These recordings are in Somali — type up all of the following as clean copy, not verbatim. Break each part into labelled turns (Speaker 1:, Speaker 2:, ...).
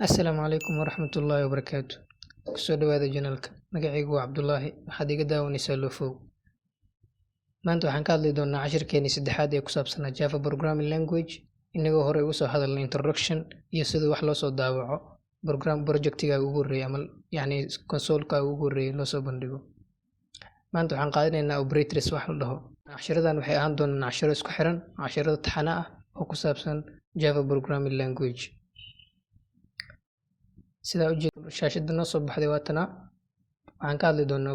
Speaker 1: Asalaamu calaykum waraxmatullaahi wabarakaatu. Kusoo dhawaada janalka. Magacaygu waa Cabdulaahi. Waxaad iga daawanaysaa Lofow. Maanta waxaan ka hadli doonaa cashirkeenii saddexaad ee ku saabsanaa Java Programming Language. Inagoo horey ugu soo hadalnay introduction iyo sida wax loo soo daawaco projectigaaga ugu horreeya ama console-kaaga ugu horreeya loo soo bandhigo. Maanta waxaan qaadanaynaa operators wax la dhaho. Cashiradan waxay ahaan doonaan cashiro isku xiran, cashirada taxane ah oo ku saabsan Java Programming Language. Sidaa ujeeda shaashada noo soo baxday waatana waxaan ka hadli doonaa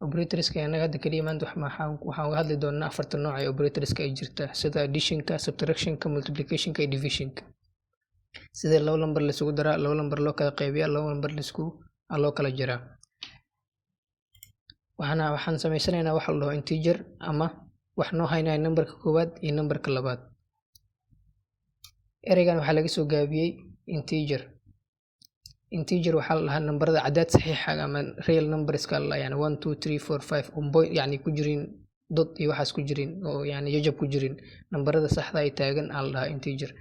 Speaker 1: operatorska anaga hadda kaliya maanta waxaan uga hadli doonaa afarta nooc ee operatorska ay jirta sida additionka, subtractionka, multiplicationka iyo divisionka. Sida laba lambar la isugu daraa, laba lambar loo kala qaybiyaa, laba lambar loo kala jaraa. Waxaan sameysanaynaa wax la dhaho integer ama wax noo haynaya nambarka koowaad iyo nambarka labaad. Ereygan waxaa laga soo gaabiyey integer waxaa la dhahaa nambarada cadaad saxiixa ama real numberska la yani 1 2 3 4 5 yani ku jirin dot iyo waxaas ku jirin oo yani jajab ku jirin nambarada saxda ay taagan la dhahaa integer.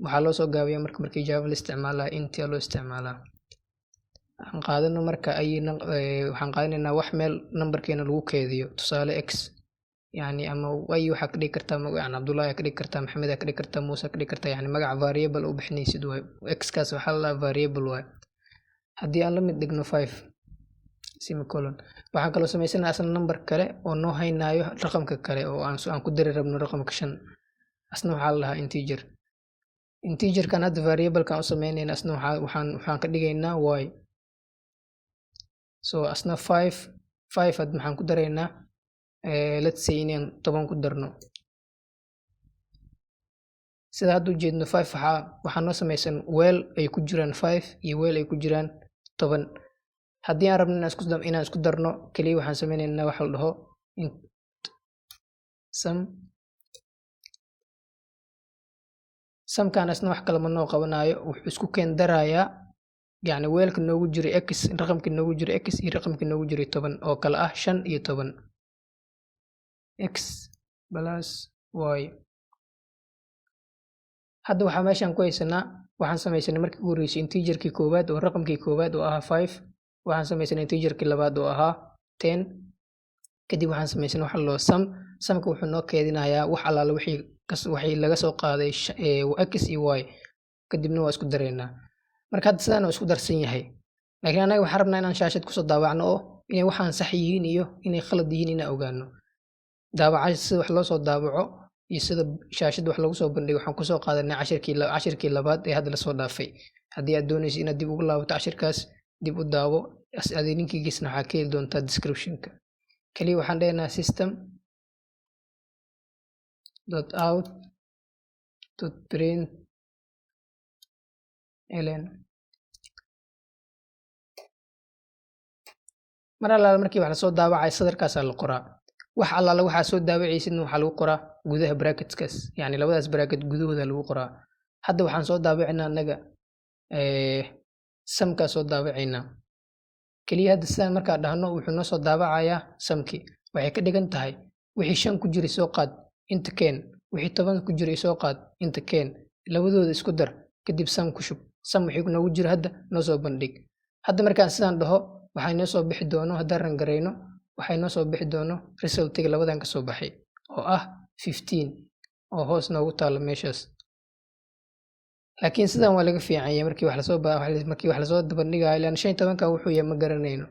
Speaker 1: Waxaa loo soo gaabiyaa markii Java la isticmaalaa int loo isticmaalaa. Waxaan qaadanaynaa wax meel nambarkeena lagu keediyo, tusaale x yani ama way waxa ka dhigi kartaa magaca Cabdullaahi ka dhigi kartaa, Maxamed ka dhigi kartaa, Muuse ka dhigi kartaa, yani magac variable u bixinaysid way. X kaas waxaa la dhahaa variable way. Haddii aan la mid dhigno 5 semicolon waxaan kaloo sameysanaynaa asna number kale oo noo haynayo raqamka kale oo aan ku dari rabno raqamka 5. Asna waxaa la dhahaa integerkan hadda variable kan u sameynayna asna waxaan ka dhigaynaa y. So asna 5 had maxaan ku daraynaa let's say inaan 10 ku darno. Sida hadda u jeedno 5 waxaa noo sameysan weel ay ku jiraan 5 iyo weel ay ku jiraan 10. Haddii aan rabno inaan isku darno kaliya waxaan sameynaynaa wax la dhaho sumkan asna wax kale ma noo qabanayo, wuxuu isku keen darayaa yani weelka noogu jira x, raqamka noogu jira x iyo raqamka noogu jira 10 oo kala ah 5 iyo 10. X plus y. Hadda waxaa meeshan ku haysanaa waxaan sameysanay markii ugu horreysay integerkii koowaad oo raqamkii koowaad oo ahaa 5, waxaan sameysanay integerkii labaad oo ahaa 10. kadib waxaan sameysanay wax loo sumka wuxuu noo keedinayaa wax allaala wixii laga soo qaaday x iyo y, kadibna waa isku dareynaa. Marka hadda sidaan isku darsan yahay, laakiin anaga waxaan rabnaa inaan shaashad kusoo daawacno oo inay waxaan sax yihiin iyo inay khalad yihiin inaan ogaano. Daawacada sida wax loo soo daawaco iyo sida shaashada wax lagu soo bandhigo waxaan kusoo qaadanay cashirkii labaad ee hadda la soo dhaafay. Haddii aad doonayso inaad dib ugu laabato cashirkaas, dib u daawo, linkigiisna waxaa ka heli doontaa description-ka. Kaliya waxaan dhahayna system.out.println. Mar allaala markii wax la soo daawacay sadarkaasaa la qoraa. Wax allaala waxaa soo daawacaysidna waxaa lagu qoraa gudaha bracketskaas, yani labadaas bracket gudahooda lagu qoraa. Hadda waxaan soo daawacinaa anaga sumkaa soo daawacaynaa. Kaliya hadda sidaan markaa dhahno wuxuu noo soo daawacayaa sumkii. Waxay ka dhigan tahay wixii 5 ku jiray soo qaad inta keen, wixii 10 ku jiray soo qaad inta keen, labadooda isku dar kadib sum ku shub. Sum wixii noogu jira hadda noo soo bandhig. Hadda markaan sidaan dhaho waxay noo soo bixi doono haddaan rangareyno waxay noo soo bixi doono resultiga labadan ka soo baxay oo ah 15 oo hoos noogu taalo meeshaas. Laakiin sidaan waa laga fiican yahay markii wax la soo bandhigayo ilaa 15 wuxuu yahay ma garanayno.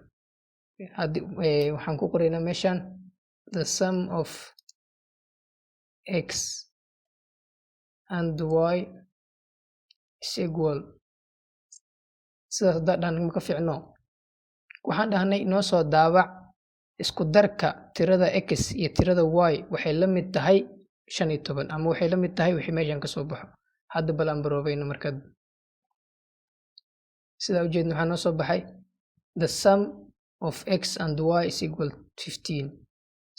Speaker 1: Waxaan ku qoraynaa meeshan the sum of x and y is equal. Sidaas haddaan ma ka fiicno. Waxaan dhahnay noo soo daawac isku darka tirada x iyo tirada y waxay la mid tahay 15 ama waxay la mid tahay wixii meeshan ka soo baxo. Hadda bal aan baroobayno markaad. Sidaa ujeedno waxaa noo soo baxay the sum of x and y is equal 15.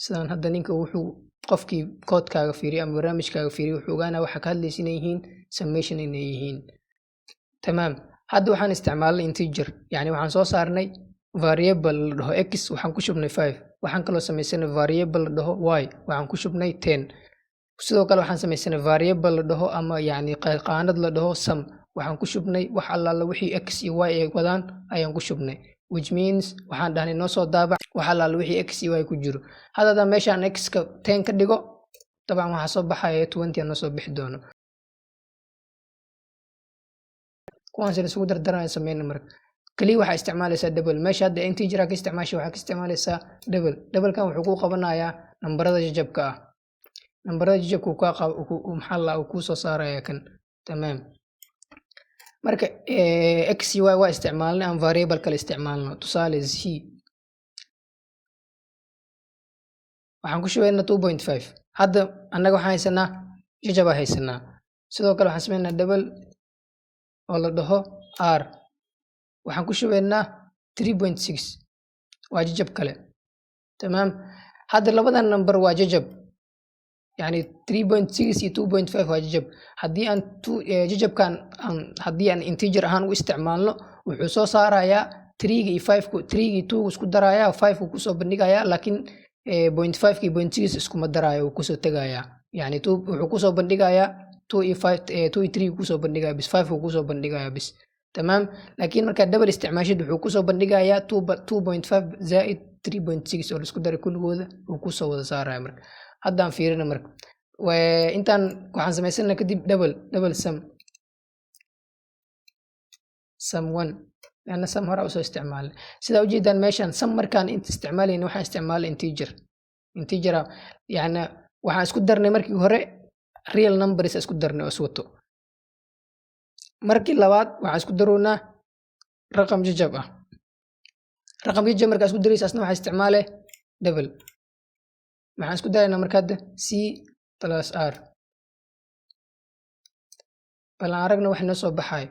Speaker 1: Sidaan hadda ninka wuxuu qofkii koodkaaga fiiriyo ama barnaamijkaaga fiiriyo wuxuu ogaanaa waxa ka hadlaysa inay yihiin summation inay yihiin. Tamaam. Hadda waxaan isticmaalnay integer, yani waxaan soo saarnay variable la dhaho x waxaan ku shubnay 5. Waxaan kaloo sameysanay variable la dhaho y waxaan ku shubnay 10. sidoo kale waxaan sameysana variable la dhaho ama yani qaanad la dhaho sum waxaan ku shubnay wax allaala wixii x iyo y ay wadaan ayaan ku shubnay, which means waxaan dhahnay noo soo daabac wax allaala wixii x iyo y ku jiro. haddana meeshaan x ka 10 ka dhigo طبعا waxaa soo baxaya 20 aan soo bixi doono. kuwaan sida isugu dardaraan sameeyna marka kaliya waxaa isticmaalaysaa double. meesha hadda integer ka isticmaashay waxaa ka isticmaalaysaa double. double kan wuxuu ku qabanayaa nambarada jajabka ah. nambarada jajabka uu ka qabo maxaa la uu ku soo saaraya kan. tamaam. marka x iyo y waa isticmaalnay aan variable kale isticmaalno. tusaale z waxaan ku shubaynaa 2.5. hadda annaga waxaan haysanaa jajab haysanaa. sidoo kale waxaan sameynaa double oo la dhaho r. waxaan ku shubaynaa 3.6 waa jajab kale. tamaam. hadda labadan number waa jajab, yani 3.6 iyo 2.5 waa jajab. haddii aan jajabkan haddii aan integer ahaan u isticmaalno wuxuu soo saarayaa 3 iyo 5 3 iyo 2 isku darayaa 5 ku soo bandhigayaa, laakiin 0.5 iyo 0.6 iskuma daraayo ku soo tagayaa. yani 2 wuxuu ku soo bandhigayaa 2 iyo 5 2 iyo 3 ku soo bandhigayaa bis 5 ku soo bandhigayaa bis. tamaam. laakiin marka double isticmaashid wuxuu ku soo bandhigayaa 2.5 zaid 3.6 oo la isku daray kulligooda uu ku soo wada saaraya. marka haddaan fiirina marka intaan waxaan samaysanaa kadib double sum 1 لأن sum hore usoo isticmaalay. sida ujeedaan meeshan sum markaan isticmaalayna waxaan isticmaalay integer yani waxaan isku darnay markii hore real numbers isku darnay oo iswato. markii labaad waxaan isku daroonaa raqam jajab ah. raqam jajab markaa isku daraysa asna waxaan isticmaalay double. maxaan isku daraynaa marka hadda c plus r. bal aan aragna wax noo soo baxay.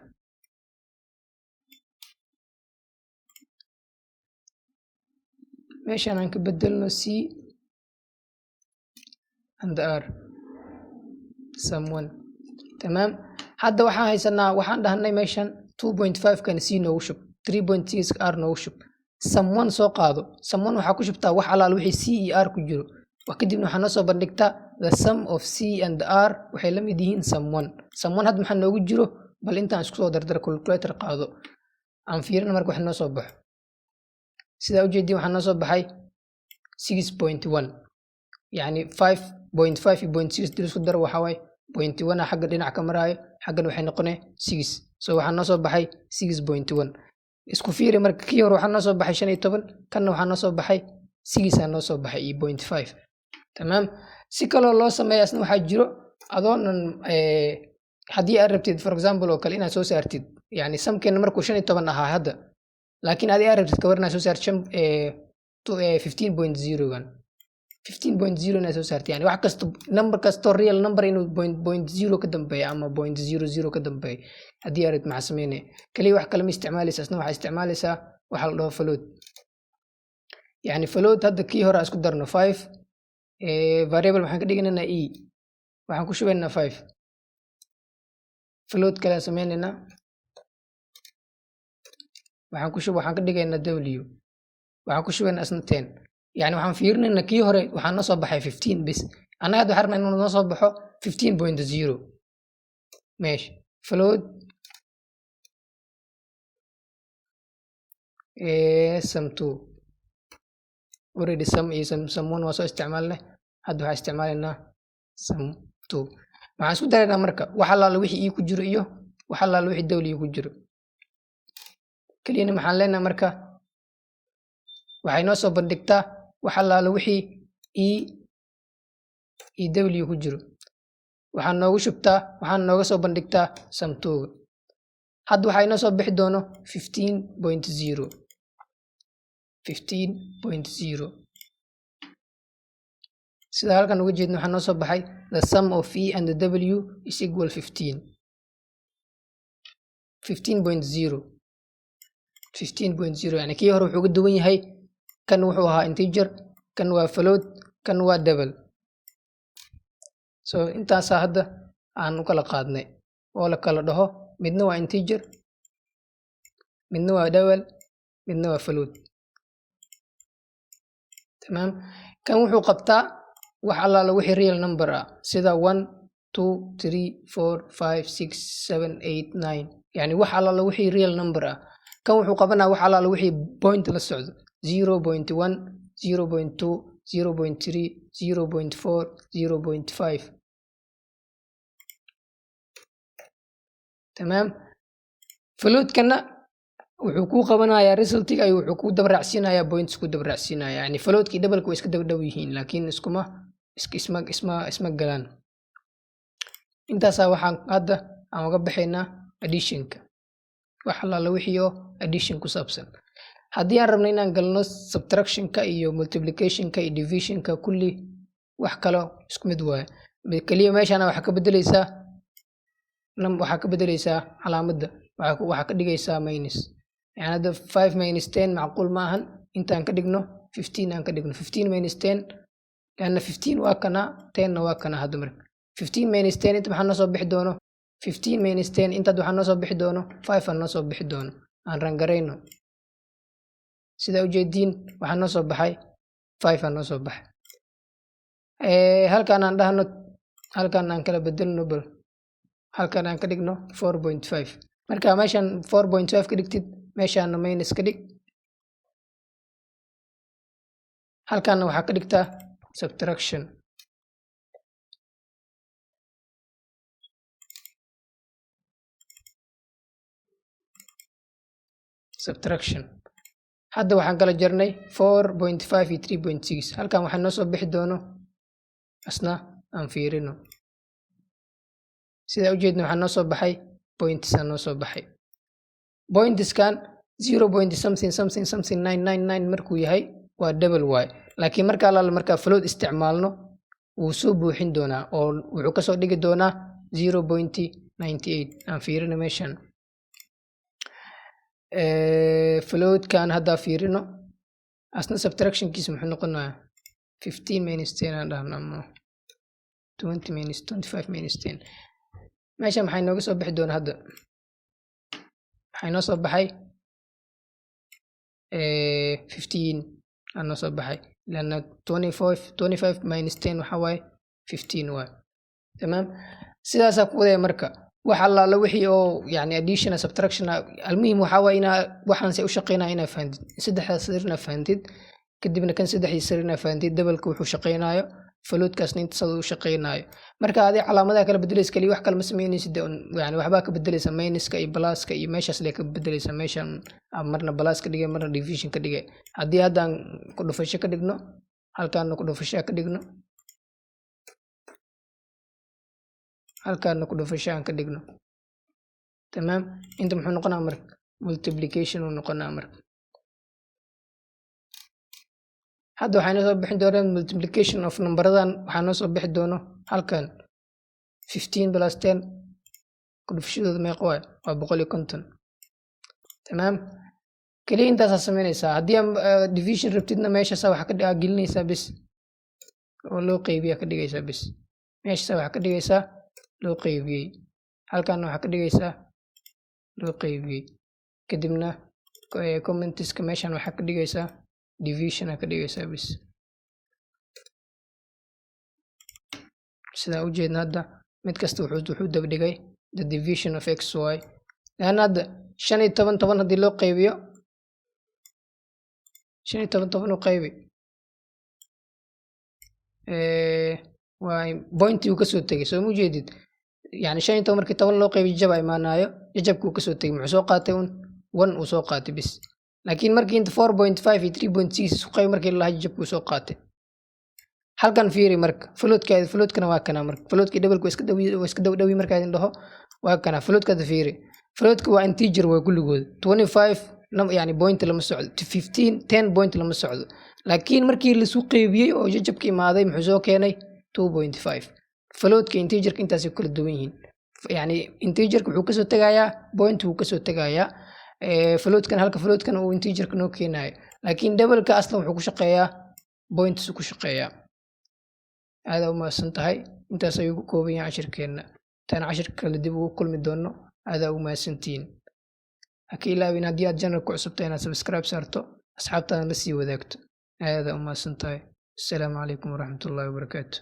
Speaker 1: meeshaan aan ka bedelno c and r sum 1. tamaam. hadda waxaan haysanaa waxaan dhahnay meeshan 2.5 kan c noogu shub 3.6 r noogu shub. sum 1 soo qaado. sum 1 waxaa ku shubtaa wax alaal wixii c iyo r ku jiro. kadibna waxaa noo soo bandhigtaa the sum of c and r waxay la mid yihiin sum 1. sum 1 hadda maxaa noogu jiro bal intaan isku soo dardar calculator qaado aan fiirina marka wax noo soo baxo. sida ujeedii waxaa noo soo baxay 6.1 yani 5.5 iyo 0.6 dil isku dar waxaa waaye 0.1 xagga dhinac ka maraayo xaggan waxay noqonay 6. so waxaa noo soo baxay 6.1. isku fiiri marka kii hore waxaa noo soo baxay 15 kanna waxaa noo soo baxay 6 noo soo baxay iyo 0.5. tamaam. si kaloo loo sameeyo asna waxaa jiro adoonan haddii aad rabtid for example oo kale inaad soo saartid yani samkeena markuu 15 ahaa hadda, laakiin adii aad rabtid ka warna soo saar 15.0 gan 15.0 na soo saartay. yani wax kasta number kasto real number inuu 0.0 ka dambeeyo ama 0.00 ka dambeeyo haddii aad maxaa sameynay kaliya wax kale ma isticmaalaysaa. asna waxaa isticmaalaysaa waxa la dhaho float. yani float hadda kii hore isku darno 5 variable waxaan ka dhiganaynaa e waxaan ku shubaynaa 5. float kale sameynaynaa waxaan ka dhigaynaa w waxaan ku shubaynaa asna 10. yani waxaan fiirinaynaa kii hore waxaa noo soo baxay 15 bis. annaga hadda waxaan rabnaa inuu noo soo baxo 15.0 meesha float sum 2 already sum iyo sum 1 waa soo isticmaalnay. hadda waxaan isticmaalaynaa sum 2. waxaan isku daraynaa marka wax allaala wixii ku jiro iyo wax allaala wixii w ku jiro. keliyana maxaan leenahay marka waxay noo soo bandhigtaa wax allaala wixii e w ku jiro. waxaan noogu shubtaa waxaan nooga soo bandhigtaa sum 2. hadda waxaa inoo soo bixi doono 15.0 sida halkan uga jeedno waxaa noo soo baxay the sum of e and the w is equal 15.0 yani kii hore wuxuu uga duwan yahay kan wuxuu ahaa integer kan waa float kan waa double. so intaasaa hadda aan u kala qaadnay oo la kala dhaho midna waa integer midna waa double midna waa float. tamaam. kan wuxuu qabtaa wax allaala wixii real number ah sida 1 2 3 4 5 6 7 8 9 يعني wax alla wixii real number ah kan wuxuu qabanaa wax alla wixii point la socdo 0.1 0.2 0.3 0.4 0.5 تمام float kana wuxuu ku qabanayaa resultiga ay wuxuu ku dabracsiinayaa points ku dabracsiinayaa yani floatkii double ku iska dhow yihiin laakiin isma galaan intaas waxaan hadda aan uga baxaynaa additionka wax alla wixii oo addition ku saabsan haddii aan rabno inaan galno subtractionka iyo multiplicationka iyo divisionka kulli wax kale isku mid waaye kaliya meeshaan waxaa ka bedelaysaa calaamadda waxaa ka dhigaysaa minus يعني هذا 5 minus 10 معقول maahan inta aan ka dhigno 15 aan ka dhigno 15 minus 10 لأن 15 waa kana 10 waa kana hadda marka 15 minus 10 inta waxaan noo soo bixi doono 15 minus 10 inta waxaan noo soo bixi doono 5 aan noo soo bixi doono aan rangareyno sida u jeediin waxaan noo soo baxay 5 aan noo soo baxay halkaan aan dhahno halkaan aan kala bedelno bal halkaan aan ka dhigno 4.5 marka meeshan 4.5 ka dhigtid meeshaan minus ka dhig halkaan waxaa ka dhigtaa subtraction hadda waxaan kala jarnay 4.5 iyo 3.6 halkaan waxaa noo soo bixi doono asna aan fiirino sida u jeedna waxaa noo soo baxay points aan noo soo baxay pointskan 0.something markuu yahay waa double y laakiin marka marka float isticmaalno wuu soo buuxin doonaa oo wuxuu kasoo dhigi doonaa 0.98 aan fiirino meeshan floatkan hadda fiirino asna subtractionkiisa muxuu noqonayaa 15 minus 10 aan dhahno ama 20 minus 25 minus 10 meeshan maxay nooga soo bixi doonaa hadda waxay noo soo baxay 15 aan noo soo baxay لأن 25 minus 10 waxa waaye 15 waaye تمام sidaasaa ku wadaya marka wax alla wixii oo yani addition subtraction almuhim waxa waaye ina waxaan si u shaqeynaa ina fahandid saddexdaas sirna fahandid kadibna kan saddexdii sirna fahandid double-ka wuxuu shaqeynayo floatkaasna inta sida uu shaqeynayo marka adii calaamadaha kala bedelaysa kaliya wax kale ma sameynaysid yani waxba ka bedelaysa minuska iyo pluska iyo meeshaas lee ka bedelaysa meeshan marna plus ka dhigay marna division ka dhigay hadii hadaan ku dhufasho ka dhigno halkaan ku dhufasho ka dhigno halkaan ku dhufasho aan ka dhigno tamam inta muxuu noqonaa marka multiplication uu noqonaa marka hadda waxaan soo bixin doonaa multiplication of numberadan waxaan soo bixi doono halkan 15 plus 10 ku dhufashadooda meeqa waa 150 tamam kaliya intaas sameynaysaa haddii division rabtidna meeshaas waxa ka gelinaysaa bis oo loo qaybiyaa ka dhigaysaa bis meeshaas waxa ka dhigaysaa loo qaybiyay halkan waxa ka dhigaysaa loo qaybiyay kadibna commentiska meeshan waxa ka dhigaysaa division ka dhigaysaa bis sida u jeedna hadda mid kasta wuxuu daba dhigay the division of xy لأن hadda 15 hadii loo qaybiyo 15 u qaybi waa point uu ka soo tagay soo mu jeedid yani 15 markii 10 loo qaybiyo jab ay maanayo jabku ka soo tagay muxuu soo qaatay 1 uu soo qaatay bis laakiin markii inta 4.5 iyo 3.6 isku qayb markii la jabku soo qaatay halkan fiiri marka floatkana waa kana marka floatkii double-ku iska dhawi marka ay dhaho waa kana floatka fiiri floatka waa integer way kulligood 25 yani point lama socdo 15 10 point lama socdo laakiin markii la soo qaybiyay oo jabka imaaday muxuu soo keenay 2.5 floatka integerka intaas kala duwan yihiin yani integerka wuxuu ka soo tagayaa point uu ka soo tagayaa floatkan halka floatkan uu integerka noo keenayo laakiin double-ka aslan wuxuu ku shaqeeyaa points ku shaqeeyaa aad u maasan tahay intaas ayuu ku kooban yahay cashirkeena tan cashirka kale dib ugu kulmi doono aad u maasantiin hakii ilaawin haddii aad channel ku cusubtahay inaad subscribe saarto asxaabtaada la sii wadaagto aad u maasan tahay assalaamu calaykum waraxmatullaahi wabarakaatuh